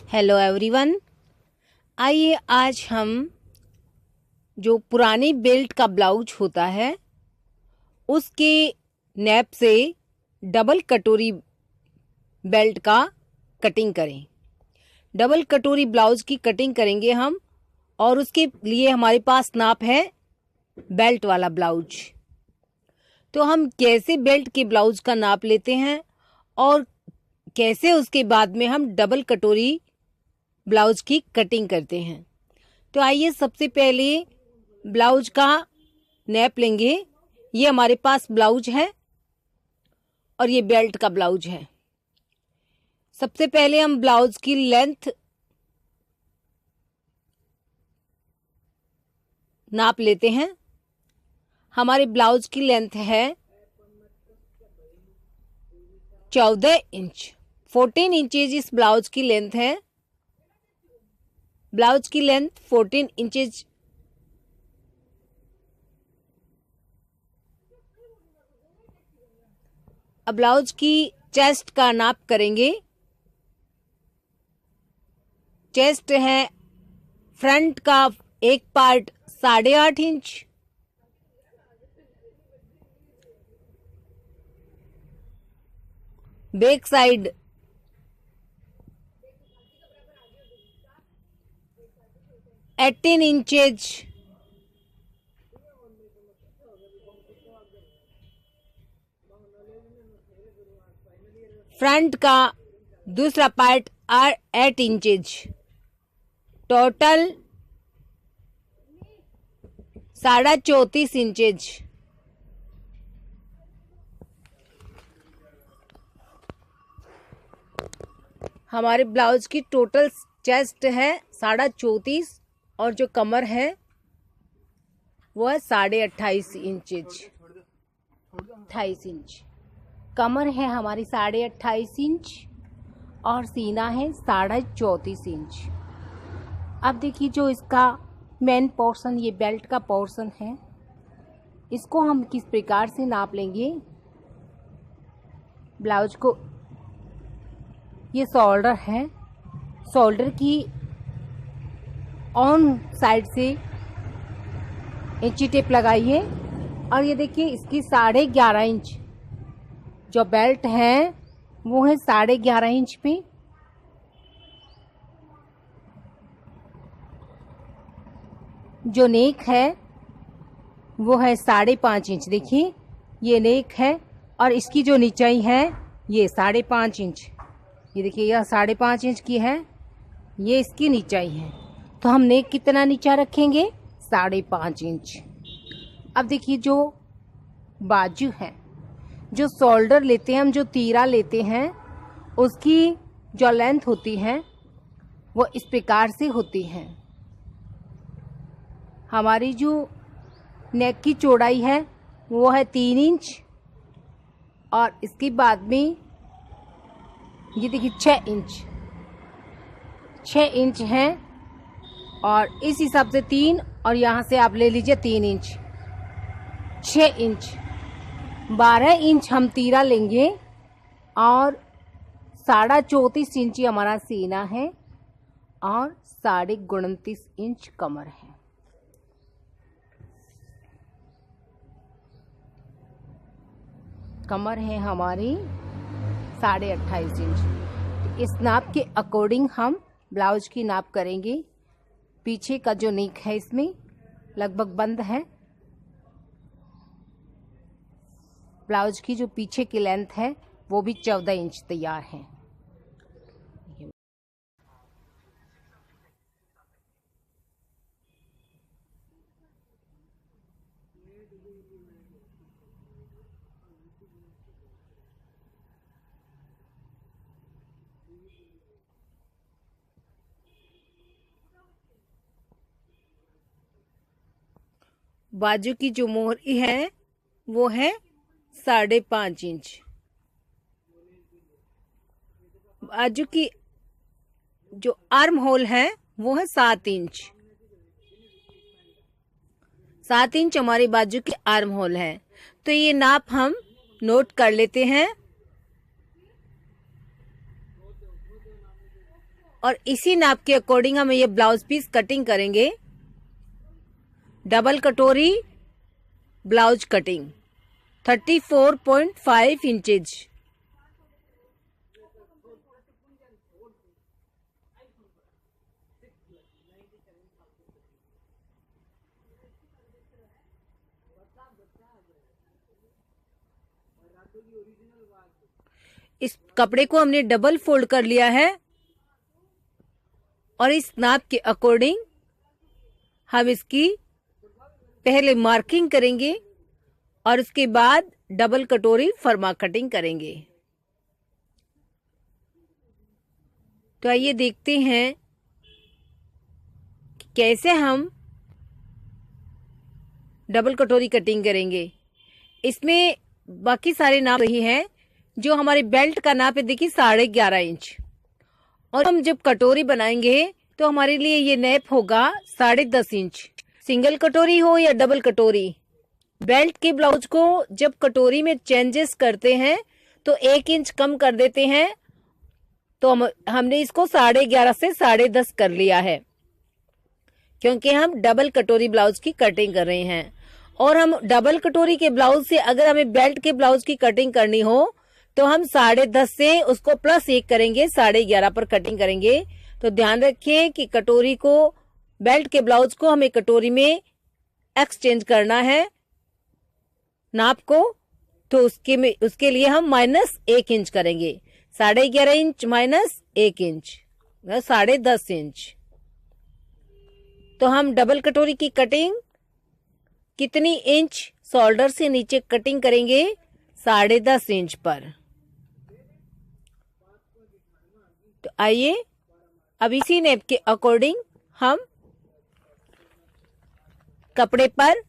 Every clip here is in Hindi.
Hello everyone. आइए आज हम जो पुरानी बेल्ट का ब्लाउज होता है उसके नैप से डबल कटोरी बेल्ट का कटिंग करें। डबल कटोरी ब्लाउज की कटिंग करेंगे हम, और उसके लिए हमारे पास नाप है बेल्ट वाला ब्लाउज। तो हम कैसे बेल्ट के ब्लाउज का नाप लेते हैं और कैसे उसके बाद में हम डबल कटोरी ब्लाउज की कटिंग करते हैं। तो आइए सबसे पहले ब्लाउज का नैप लेंगे। ये हमारे पास ब्लाउज है और ये बेल्ट का ब्लाउज है। सबसे पहले हम ब्लाउज की लेंथ नाप लेते हैं। हमारे ब्लाउज की लेंथ है 14 इंच। 14 इंचेज इस ब्लाउज की लेंथ है। ब्लाउज की लेंथ 14 इंचेज। अब ब्लाउज की चेस्ट का नाप करेंगे। चेस्ट है फ्रंट का एक part 8.5 inch, back side 18 inches, front का दूसरा पार्ट 8 इंचेज, टोटल 34.5 इंचेज। हमारे ब्लाउज की टोटल चेस्ट है 34.5 और जो कमर है वो है 28.5 इंचेज। 28 इंच कमर है हमारी 28.5 इंच और सीना है 34.5 इंच। अब देखिए जो इसका मेन पोर्शन, ये बेल्ट का पोर्शन है, इसको हम किस प्रकार से नाप लेंगे। ब्लाउज को, ये शोल्डर है, शोल्डर की ऑन साइड से इंची टेप लगाइए और ये देखिए इसकी 11.5 इंच जो बेल्ट है वो है 11.5 इंच पे। जो नेक है वो है 5.5 इंच। देखिए ये नेक है और इसकी जो नीचाई है ये 5.5 इंच। ये देखिए यह 5.5 इंच की है, ये इसकी नीचाई है। तो हम नेक कितना नीचा रखेंगे? 5.5 इंच। अब देखिए जो बाजू है, जो शोल्डर लेते हैं हम, जो तीरा लेते हैं, उसकी जो लेंथ होती है वो इस प्रकार से होती है। हमारी जो नेक की चौड़ाई है वो है 3 इंच और इसके बाद में ये देखिए 6 इंच, 6 इंच है और इस हिसाब से 3 और यहाँ से आप ले लीजिए 3 इंच, 6 इंच। 12 इंच हम तीरा लेंगे और 34.5 इंच हमारा सीना है और 29.5 इंच कमर है। कमर है हमारी 28.5 इंच। इस नाप के अकॉर्डिंग हम ब्लाउज की नाप करेंगे। पीछे का जो नेक है इसमें लगभग बंद है। ब्लाउज की जो पीछे की लेंथ है वो भी 14 इंच तैयार है। बाजू की जो मोहरी है वो है 5.5 इंच। बाजू की जो आर्म होल है वो है 7 इंच। 7 इंच हमारी बाजू की आर्म होल है। तो ये नाप हम नोट कर लेते हैं। और इसी नाप के अकॉर्डिंग हम ये ब्लाउज पीस कटिंग करेंगे। डबल कटोरी ब्लाउज कटिंग 34.5 इंचेज। इस कपड़े को हमने डबल फोल्ड कर लिया है और इस नाप के अकॉर्डिंग हम इसकी पहले मार्किंग करेंगे और उसके बाद डबल कटोरी फर्मा कटिंग करेंगे। तो आइए देखते हैं कि कैसे हम डबल कटोरी कटिंग करेंगे। इसमें बाकी सारे नाप रही हैं, जो हमारे बेल्ट का नाप है देखिए 11.5 इंच, और हम जब कटोरी बनाएंगे तो हमारे लिए ये नैप होगा 10.5 इंच। सिंगल कटोरी हो या डबल कटोरी, बेल्ट के ब्लाउज को जब कटोरी में चेंजेस करते हैं तो 1 इंच कम कर देते हैं। तो हमने इसको 11.5 से 10.5 कर लिया है, क्योंकि हम डबल कटोरी ब्लाउज की कटिंग कर रहे हैं। और हम डबल कटोरी के ब्लाउज से अगर हमें बेल्ट के ब्लाउज की कटिंग करनी हो तो हम 10.5 से उसको +1 करेंगे, 11.5 पर कटिंग करेंगे। तो ध्यान रखें कि कटोरी को, बेल्ट के ब्लाउज को हमें कटोरी में एक्सचेंज करना है नाप को, तो उसके लिए हम -1 इंच करेंगे। 11.5 इंच -1 इंच 10.5 इंच। तो हम डबल कटोरी की कटिंग कितनी इंच शोल्डर से नीचे कटिंग करेंगे? 10.5 इंच पर। तो आइए अब इसी नेप के अकॉर्डिंग हम कपड़े पर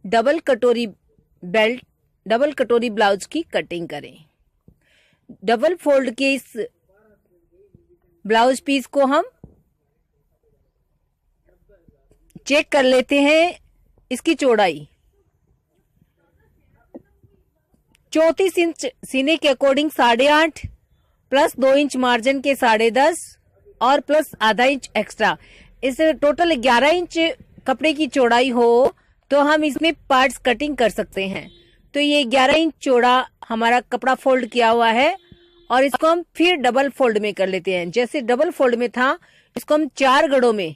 डबल कटोरी बेल्ट, डबल कटोरी ब्लाउज की कटिंग करें। डबल फोल्ड के इस ब्लाउज पीस को हम चेक कर लेते हैं। इसकी चौड़ाई 34 इंच सीने के अकॉर्डिंग 8.5 प्लस 2 इंच मार्जिन के 10.5 और प्लस आधा इंच एक्स्ट्रा, इस टोटल 11 इंच कपड़े की चौड़ाई हो तो हम इसमें पार्ट्स कटिंग कर सकते हैं। तो ये 11 इंच चौड़ा हमारा कपड़ा फोल्ड किया हुआ है और इसको हम फिर डबल फोल्ड में कर लेते हैं। जैसे डबल फोल्ड में था, इसको हम 4 घड़ों में,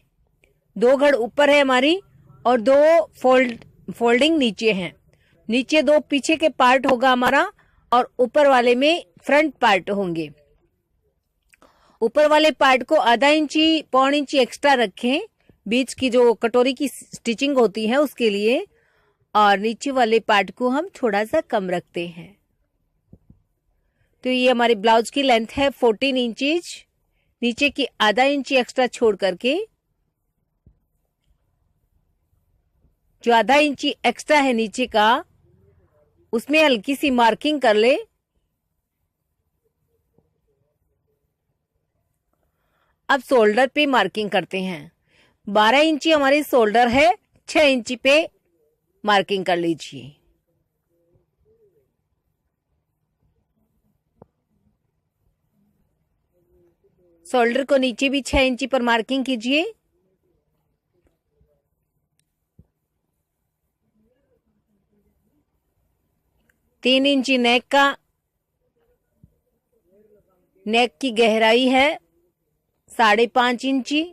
2 घड़ ऊपर है हमारी और 2 फोल्डिंग नीचे हैं। नीचे 2 पीछे के पार्ट होगा हमारा और ऊपर वाले में फ्रंट पार्ट होंगे। ऊपर वाले पार्ट को आधा इंची, पौन इंची एक्स्ट्रा रखें, बीच की जो कटोरी की स्टिचिंग होती है उसके लिए, और नीचे वाले पार्ट को हम थोड़ा सा कम रखते हैं। तो ये हमारे ब्लाउज की लेंथ है 14 इंचीज, नीचे की आधा इंची एक्स्ट्रा छोड़ करके, जो आधा इंची एक्स्ट्रा है नीचे का, उसमें हल्की सी मार्किंग कर ले। अब शोल्डर पे मार्किंग करते हैं। 12 इंची हमारी शोल्डर है, 6 इंची पे मार्किंग कर लीजिए। शोल्डर को नीचे भी 6 इंची पर मार्किंग कीजिए। तीन इंची नेक का, नेक की गहराई है 5.5 इंची,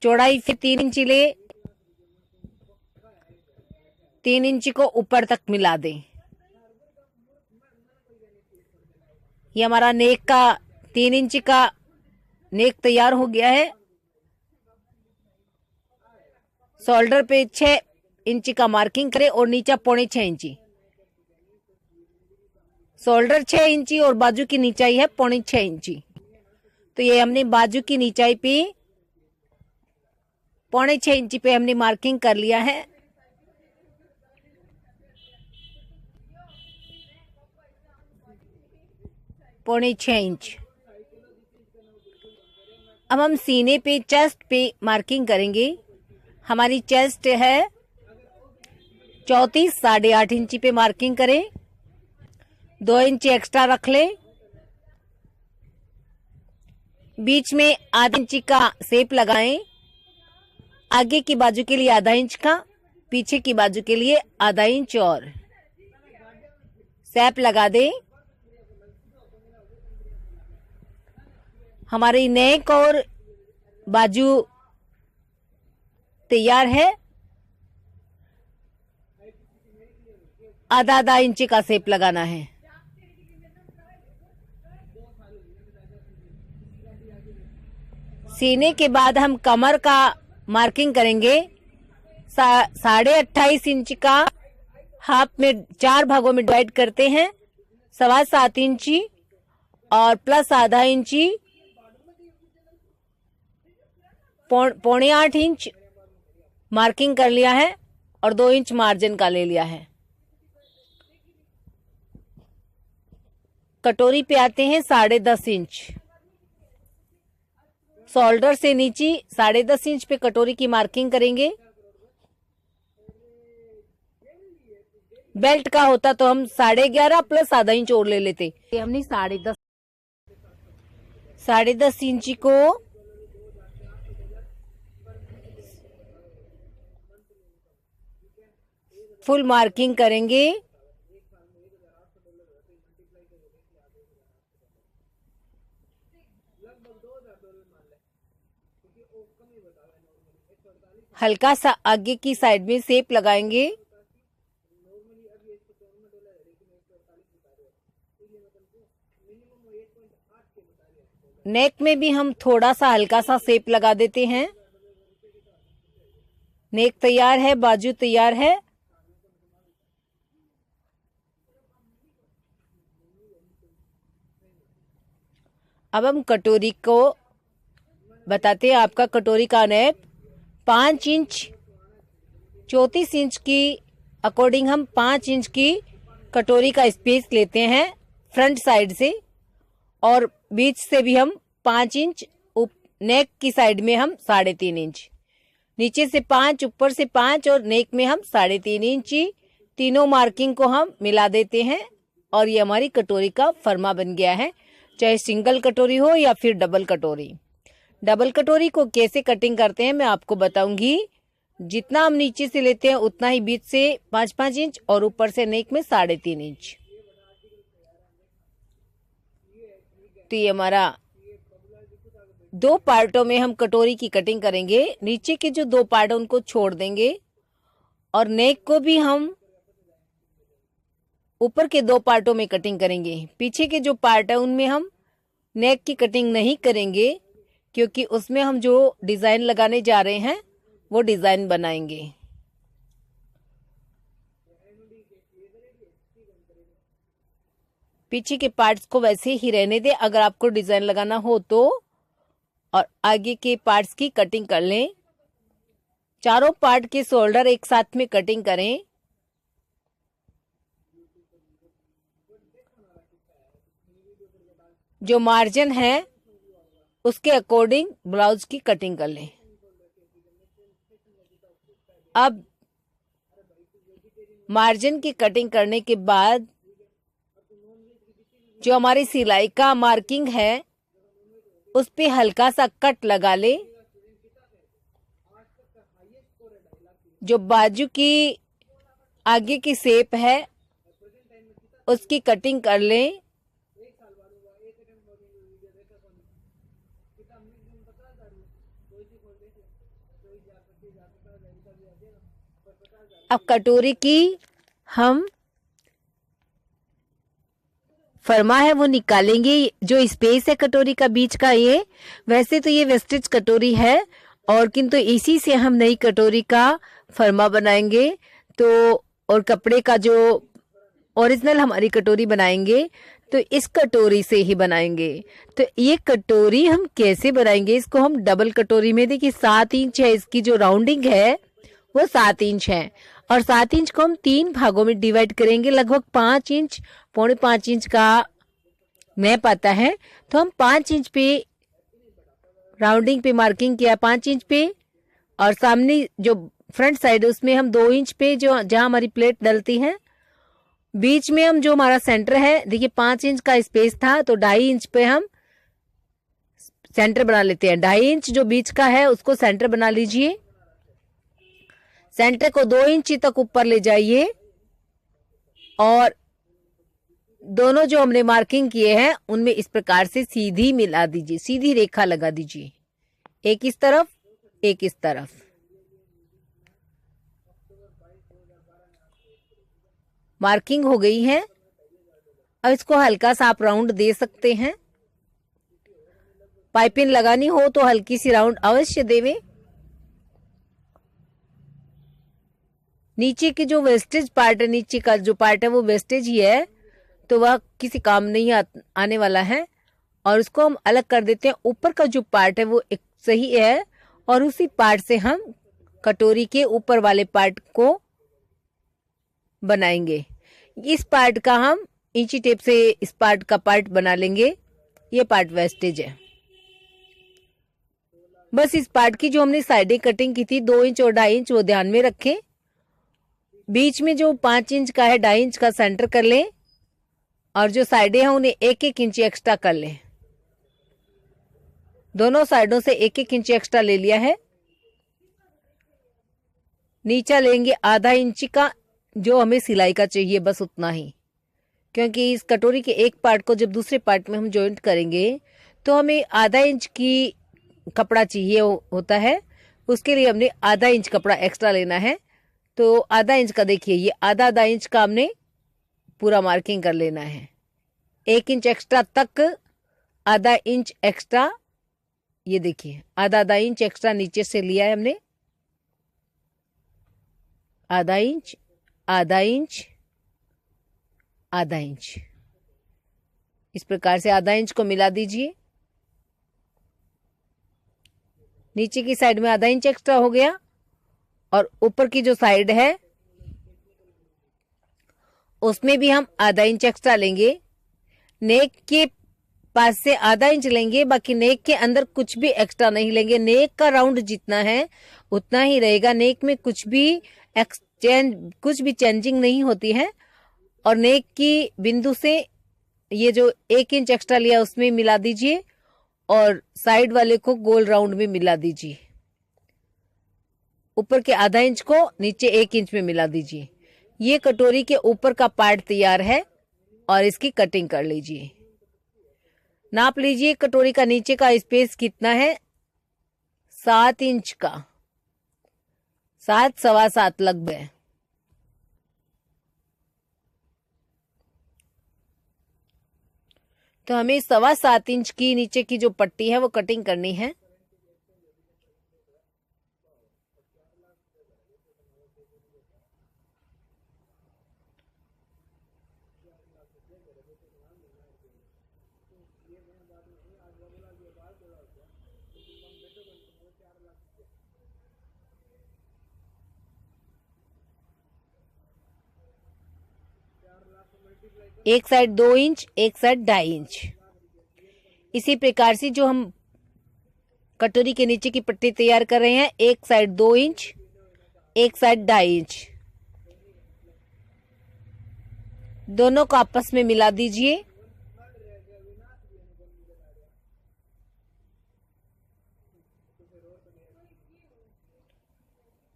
चौड़ाई फिर 3 इंची ले, 3 इंची को ऊपर तक मिला दें। ये हमारा नेक का 3 इंची का नेक तैयार हो गया है। शोल्डर पे 6 इंची का मार्किंग करें और नीचा 6.25 इंची। शोल्डर 6 इंची और बाजू की नीचाई है 6.25 इंची। तो ये हमने बाजू की नीचाई पे 6.25 इंची पे हमने मार्किंग कर लिया है। पौने 6 इंच। अब हम सीने पे, चेस्ट पे मार्किंग करेंगे। हमारी चेस्ट है 34, 8.5 इंची पे मार्किंग करें। 2 इंची एक्स्ट्रा रख ले बीच में आधा इंच का शेप लगाएं। आगे की बाजू के लिए आधा इंच का, पीछे की बाजू के लिए आधा इंच और शेप लगा दें। हमारी नेक और बाजू तैयार है। आधा आधा इंच का शेप लगाना है। सीने के बाद हम कमर का मार्किंग करेंगे। 28.5 इंच का हाफ में 4 भागों में डिवाइड करते हैं। 7.25 इंची और प्लस आधा इंची, 7.25 इंच मार्किंग कर लिया है और 2 इंच मार्जिन का ले लिया है। कटोरी पे आते हैं 10.5 इंच। शोल्डर से नीचे 10.5 इंच पे कटोरी की मार्किंग करेंगे। बेल्ट का होता तो हम 11.5 प्लस आधा इंच और ले लेते। हमने 10.5 इंची को फुल मार्किंग करेंगे। हल्का सा आगे की साइड में शेप लगाएंगे। नेक में भी हम थोड़ा सा हल्का सा शेप लगा देते हैं। नेक तैयार है, बाजू तैयार है। अब हम कटोरी को बताते हैं। आपका कटोरी का नेक 5 इंच 34 इंच की अकॉर्डिंग हम 5 इंच की कटोरी का स्पेस लेते हैं फ्रंट साइड से, और बीच से भी हम 5 इंच, नेक की साइड में हम 3.5 इंच, नीचे से 5, ऊपर से 5 और नेक में हम 3.5 इंची। तीनों मार्किंग को हम मिला देते हैं और ये हमारी कटोरी का फर्मा बन गया है। चाहे सिंगल कटोरी हो या फिर डबल कटोरी। डबल कटोरी को कैसे कटिंग करते हैं मैं आपको बताऊंगी। जितना हम नीचे से लेते हैं उतना ही बीच से 5-5 इंच और ऊपर से नेक में 3.5 इंच। तो ये हमारा 2 पार्टों में हम कटोरी की कटिंग करेंगे। नीचे के जो 2 पार्ट है उनको छोड़ देंगे और नेक को भी हम ऊपर के 2 पार्टों में कटिंग करेंगे। पीछे के जो पार्ट है उनमें हम नेक की कटिंग नहीं करेंगे, क्योंकि उसमें हम जो डिजाइन लगाने जा रहे हैं वो डिजाइन बनाएंगे। पीछे के पार्ट्स को वैसे ही रहने दें अगर आपको डिजाइन लगाना हो तो, और आगे के पार्ट्स की कटिंग कर लें। चारों पार्ट के शोल्डर एक साथ में कटिंग करें। जो मार्जिन है उसके अकॉर्डिंग ब्लाउज की कटिंग कर लें। अब मार्जिन की कटिंग करने के बाद जो हमारी सिलाई का मार्किंग है उस पे हल्का सा कट लगा ले। जो बाजू की आगे की शेप है उसकी कटिंग कर लें। अब कटोरी की हम फरमा है वो निकालेंगे। जो स्पेस है कटोरी का बीच का, ये वैसे तो ये वेस्टेज कटोरी है और किंतु इसी से हम नई कटोरी का फरमा बनाएंगे। तो और कपड़े का जो ओरिजिनल हमारी कटोरी बनाएंगे तो इस कटोरी से ही बनाएंगे। तो ये कटोरी हम कैसे बनाएंगे, इसको हम डबल कटोरी में, देखिए 7 इंच है, इसकी जो राउंडिंग है वो 7 इंच है और 7 इंच को हम 3 भागों में डिवाइड करेंगे। लगभग 5 इंच, 4.5 इंच का मैप आता है। तो हम 5 इंच पे राउंडिंग पे मार्किंग किया, 5 इंच पे, और सामने जो फ्रंट साइड उसमें हम 2 इंच पे, जो जहां हमारी प्लेट डलती है, बीच में हम जो हमारा सेंटर है, देखिए 5 इंच का स्पेस था तो 2.5 इंच पे हम सेंटर बना लेते हैं। 2.5 इंच जो बीच का है उसको सेंटर बना लीजिए। सेंटर को 2 इंच तक ऊपर ले जाइए और दोनों जो हमने मार्किंग किए हैं उनमें इस प्रकार से सीधी मिला दीजिए, सीधी रेखा लगा दीजिए, एक इस तरफ एक इस तरफ। मार्किंग हो गई है। अब इसको हल्का सा आप राउंड दे सकते हैं। पाइपिंग लगानी हो तो हल्की सी राउंड अवश्य देवें। नीचे की जो वेस्टेज पार्ट है, नीचे का जो पार्ट है वो वेस्टेज ही है, तो वह किसी काम नहीं आने वाला है और उसको हम अलग कर देते हैं। ऊपर का जो पार्ट है वो एक सही है और उसी पार्ट से हम कटोरी के ऊपर वाले पार्ट को बनाएंगे। इस पार्ट का हम इंची टेप से इस पार्ट का पार्ट बना लेंगे। ये पार्ट वेस्टेज है। बस इस पार्ट की जो हमने साइडें कटिंग की थी 2 इंच और 2.5 इंच, वो ध्यान में रखें। बीच में जो 5 इंच का है 2.5 इंच का सेंटर कर लें और जो साइडें हैं उन्हें 1-1 इंच एक्स्ट्रा कर लें। दोनों साइडों से 1-1 इंच एक्स्ट्रा ले लिया है। नीचा लेंगे आधा इंच का, जो हमें सिलाई का चाहिए बस उतना ही, क्योंकि इस कटोरी के एक पार्ट को जब दूसरे पार्ट में हम जॉइंट करेंगे तो हमें आधा इंच की कपड़ा चाहिए होता है। उसके लिए हमने आधा इंच कपड़ा एक्स्ट्रा लेना है। तो आधा इंच का देखिए, ये आधा इंच का हमने पूरा मार्किंग कर लेना है। 1 इंच एक्स्ट्रा तक आधा इंच एक्स्ट्रा, ये देखिए आधा इंच एक्स्ट्रा नीचे से लिया है हमने। आधा इंच, आधा इंच, आधा इंच, इस प्रकार से आधा इंच को मिला दीजिए। नीचे की साइड में आधा इंच एक्स्ट्रा हो गया और ऊपर की जो साइड है उसमें भी हम आधा इंच एक्स्ट्रा लेंगे। नेक के पास से आधा इंच लेंगे, बाकी नेक के अंदर कुछ भी एक्स्ट्रा नहीं लेंगे। नेक का राउंड जितना है उतना ही रहेगा। नेक में कुछ भी चेंजिंग नहीं होती है। और नेक की बिंदु से ये जो 1 इंच एक्स्ट्रा लिया उसमें मिला दीजिए और साइड वाले को गोल राउंड में मिला दीजिए। ऊपर के आधा इंच को नीचे 1 इंच में मिला दीजिए। ये कटोरी के ऊपर का पार्ट तैयार है और इसकी कटिंग कर लीजिए। नाप लीजिए कटोरी का नीचे का स्पेस कितना है, 7 इंच का, 7 सवा 7 लगभग। तो हमें 7.25 इंच की नीचे की जो पट्टी है वो कटिंग करनी है। एक साइड 2 इंच, एक साइड 2.5 इंच। इसी प्रकार से जो हम कटोरी के नीचे की पट्टी तैयार कर रहे हैं, एक साइड 2 इंच, एक साइड 2.5 इंच, दोनों को आपस में मिला दीजिए।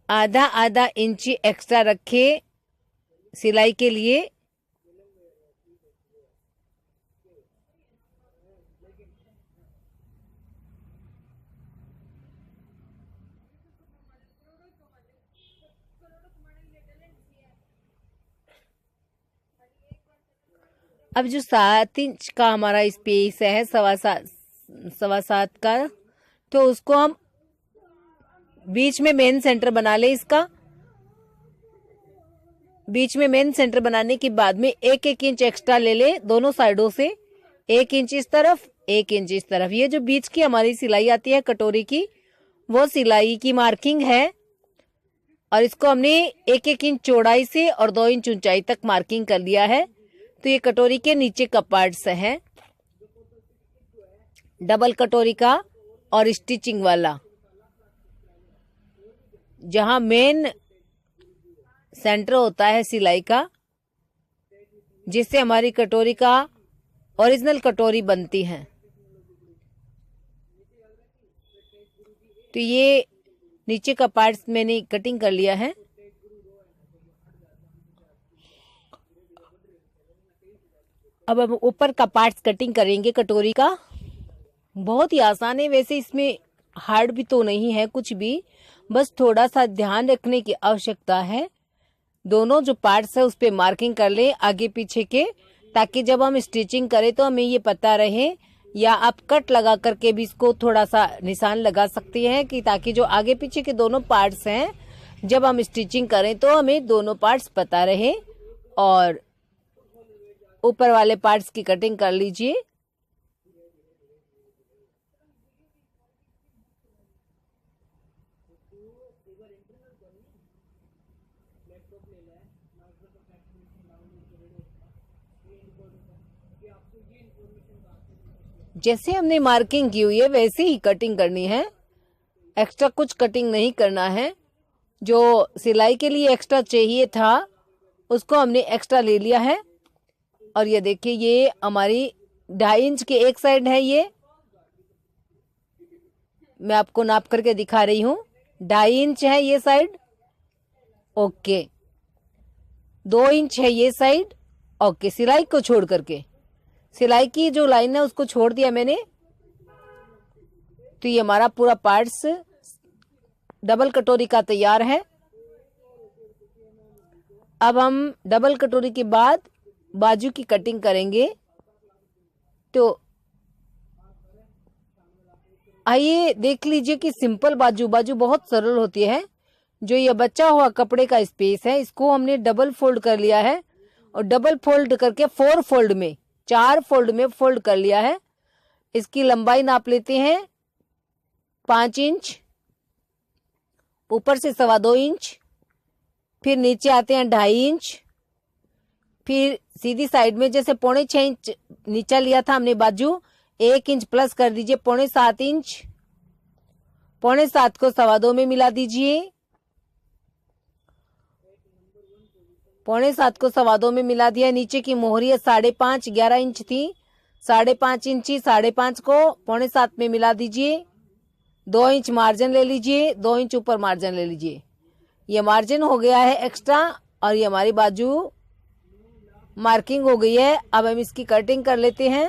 आधा इंच एक्स्ट्रा रखें सिलाई के लिए। अब जो 7 इंच का हमारा स्पेस है, 7.25 का, तो उसको हम बीच में मेन सेंटर बना ले। इसका बीच में मेन सेंटर बनाने के बाद में 1-1 इंच एक्स्ट्रा ले ले दोनों साइडों से। 1 इंच इस तरफ, 1 इंच इस तरफ। ये जो बीच की हमारी सिलाई आती है कटोरी की, वो सिलाई की मार्किंग है और इसको हमने 1-1 इंच चौड़ाई से और 2 इंच ऊंचाई तक मार्किंग कर लिया है। तो ये कटोरी के नीचे का पार्ट है, डबल कटोरी का और स्टिचिंग वाला, जहां मेन सेंटर होता है सिलाई का, जिससे हमारी कटोरी का ओरिजिनल कटोरी बनती है। तो ये नीचे का पार्ट्स मैंने कटिंग कर लिया है। अब हम ऊपर का पार्ट्स कटिंग करेंगे कटोरी का। बहुत ही आसान है, वैसे इसमें हार्ड भी तो नहीं है कुछ भी, बस थोड़ा सा ध्यान रखने की आवश्यकता है। दोनों जो पार्ट्स है उस पे मार्किंग कर ले आगे पीछे के, ताकि जब हम स्टिचिंग करें तो हमें ये पता रहे, या आप कट लगा करके भी इसको थोड़ा सा निशान लगा सकते हैं कि ताकि जो आगे पीछे के दोनों पार्ट्स हैं जब हम स्टिचिंग करें तो हमें दोनों पार्ट्स पता रहे। और ऊपर वाले पार्ट्स की कटिंग कर लीजिए। जैसे हमने मार्किंग की हुई है वैसे ही कटिंग करनी है, एक्स्ट्रा कुछ कटिंग नहीं करना है। जो सिलाई के लिए एक्स्ट्रा चाहिए था उसको हमने एक्स्ट्रा ले लिया है। और ये देखिए, ये हमारी 2.5 इंच की एक साइड है, ये मैं आपको नाप करके दिखा रही हूँ। 2.5 इंच है ये साइड, ओके। 2 इंच है ये साइड, ओके। सिलाई को छोड़ करके, सिलाई की जो लाइन है उसको छोड़ दिया मैंने। तो ये हमारा पूरा पार्ट्स डबल कटोरी का तैयार है। अब हम डबल कटोरी के बाद बाजू की कटिंग करेंगे। तो आइए देख लीजिए कि सिंपल बाजू बहुत सरल होती है। जो ये बचा हुआ कपड़े का स्पेस है इसको हमने डबल फोल्ड कर लिया है, और डबल फोल्ड करके 4 फोल्ड में, 4 फोल्ड में फोल्ड कर लिया है। इसकी लंबाई नाप लेते हैं 5 इंच, ऊपर से 2.25 इंच, फिर नीचे आते हैं 2.5 इंच, फिर सीधी साइड में जैसे 6.25 इंच नीचा लिया था हमने बाजू, 1 इंच प्लस कर दीजिए 7.25 इंच। 7.25 को 2.25 में मिला दीजिए, 7.25 को 2.25 में मिला दिया। नीचे की मोहरी है 5.5, 11 इंच थी, 5.5 इंची, 5.5 को 7.25 में मिला दीजिए। 2 इंच मार्जिन ले लीजिए, 2 इंच ऊपर मार्जिन ले लीजिए। ये मार्जिन हो गया है एक्स्ट्रा, और ये हमारी बाजू मार्किंग हो गई है। अब हम इसकी कटिंग कर लेते हैं।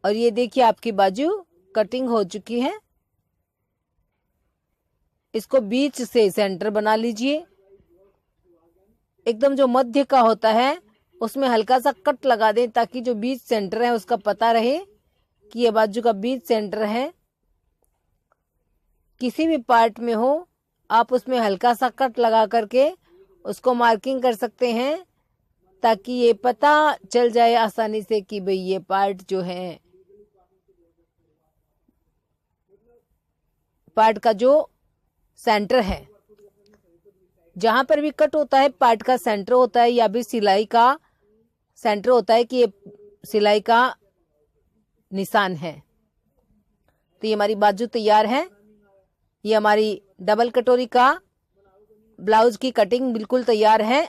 और ये देखिए आपकी बाजू कटिंग हो चुकी है। इसको बीच से सेंटर बना लीजिए। एकदम जो मध्य का होता है उसमें हल्का सा कट लगा दें, ताकि जो बीच सेंटर है उसका पता रहे कि ये बाजू का बीच सेंटर है। किसी भी पार्ट में हो आप उसमें हल्का सा कट लगा करके उसको मार्किंग कर सकते हैं, ताकि ये पता चल जाए आसानी से कि भाई ये पार्ट जो है, पार्ट का जो सेंटर है, जहां पर भी कट होता है पार्ट का सेंटर होता है, या भी सिलाई का सेंटर होता है कि ये सिलाई का निशान है। तो ये हमारी बाजू तैयार है। ये हमारी डबल कटोरी का ब्लाउज की कटिंग बिल्कुल तैयार है।